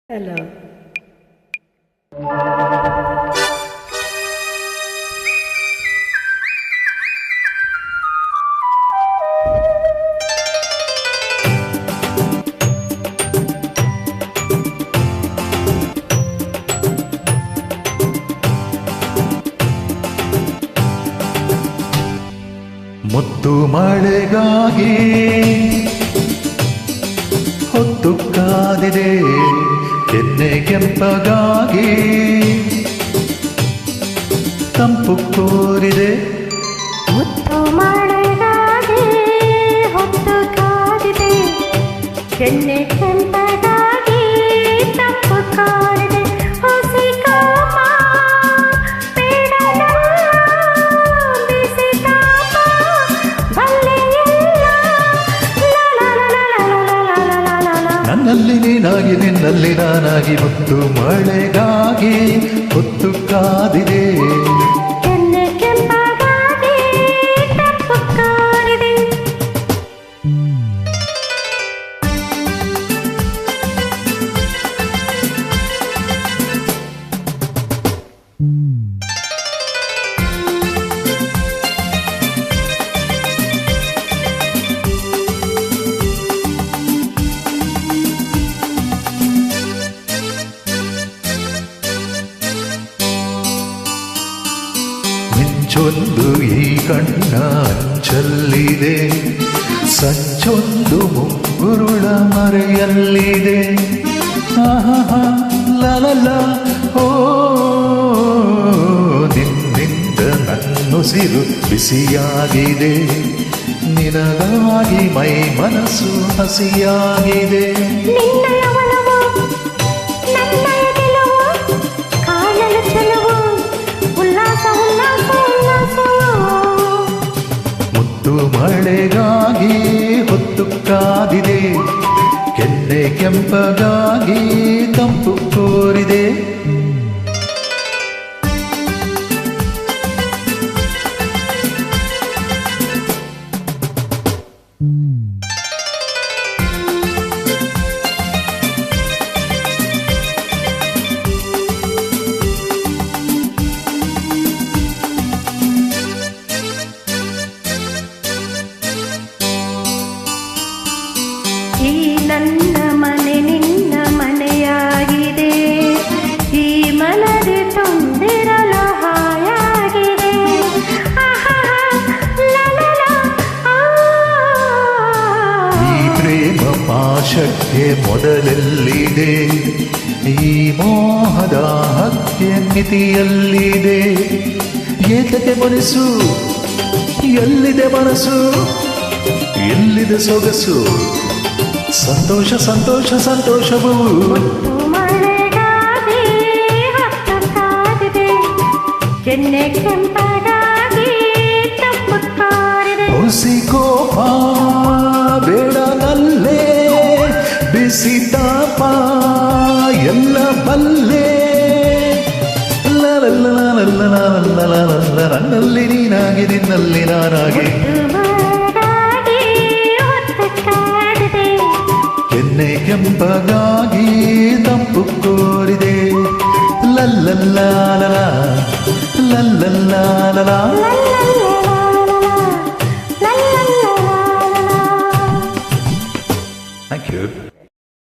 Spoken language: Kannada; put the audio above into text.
Hello. ಮುತ್ತು ಮಳೆಗಾಗಿ ಹೊತ್ತು ಕಾದಿದೆ, ಕೆನ್ನೆ ಕೆಂಪಗಾಗಿ ತಂಪು ಕೋರಿದೆ. ಮುತ್ತು ಮಳೆಗಾಗಿ ಹೊತ್ತು ಕಾದಿದೆ, ಕೆನ್ನೆ ಕೆಂಪಗಾಗಿ ತಂಪು ಕೋರಿದೆ. ಹೊಸಿ ಕಾಮ ಬೇಡಲ್ಲ, ಬಿಸಿ ತಾಪ ಬಲ್ಲೆಯಿಲ್ಲ. ನನ್ನಲ್ಲಿ ನೀನಾಗಿ ನಿನ್ನಲ್ಲಿ ನಾನಾಗಿ, ಮುತ್ತು ಮಳೆಗಾಗಿ ಹೊತ್ತು ಕಾದಿದೆ, ಕೆನ್ನೆ ಕೆಂಪಗಾಗಿ ತಂಪು ಕೋರಿದೆ. ಮಿಂಚೊಂದು ಈ ಕಣ್ಣ ಅಂಚಲ್ಲಿದೆ, ಸಂಚೊಂದು ಮುಂಗುರುಳ ಮರೆಯಲ್ಲಿದೆ. ಆಹಾ ಲಲಲ ಓ, ನಿನ್ನಿಂದ ನನ್ನುಸಿರು ಬಿಸಿಯಾಗಿದೆ, ನಿನಗಾಗಿ ಮೈ ಮನಸ್ಸು ಹಸಿಯಾಗಿದೆ. ನಿನ್ನಯ ಒಲವು ನನ್ನಯ ಗೆಲುವು, ಕಾಣಲು ಚೆಲುವು, ಉಲ್ಲಾಸ ಉಲ್ಲಾಸ ಉಲ್ಲಾಸ. ಮುತ್ತು ಮಳೆಗಾಗಿ ಹೊತ್ತು ಕಾದಿದೆ, ಕೆನ್ನೆ ಕೆಂಪಗಾಗಿ ತಂಪು ಕೋರಿದೆ. ಈ ನನ್ನ ಮನೆ ನಿನ್ನ ಮನೆಯಾಗಿದೆ, ಈ ಮನದಿ ತುಂಬಿರಲು ಹಾಯಾಗಿದೆ. ಆಹಾ ಲಲಲ ಆ. ಈ ಪ್ರೇಮ ಪಾಶಕ್ಕೆ ಮೊದಲೆಲ್ಲಿದೆ, ಈ ಮೋಹದ ಹಕ್ಕೆ ಮಿತಿಯಲ್ಲಿದೆ. ಏತಕ್ಕೆ ಮನಸ್ಸು, ಎಲ್ಲಿದೆ ಮನಸ್ಸು, ಎಲ್ಲಿದೆ ಸೊಗಸು, ಸಂತೋಷ ಸಂತೋಷ ಸಂತೋಷವು. ಮುತ್ತು ಮಳೆಗಾಗಿ ಹೊತ್ತು ಕಾದಿದೆ, ಕೆನ್ನೆ ಕೆಂಪಗಾಗಿ ತಂಪು ಕೋರಿದೆ. ಹುಸಿ ಕೋಪ ಬೇಡನಲ್ಲೇ, ಬಿಸಿ ತಾಪ ಎಲ್ಲ ಬಲ್ಲೆ. ನನ್ನಲ್ಲಿ ನೀನಾಗಿ ನಿನ್ನಲ್ಲಿ ನಾನಾಗಿ, ಮಳೆಗಾಗಿ ಹೊತ್ತು ಕಾದಿದೆ, ಕೆನ್ನೆ ಕೆಂಪಗಾಗಿ ತಂಪು ಕೋರಿದೆ. ಲಲ್ಲಲ್ಲ ಲಲ್ಲ ಲಲ್ಲಲ್ಲ ಲಲ್ಲಲ್ಲ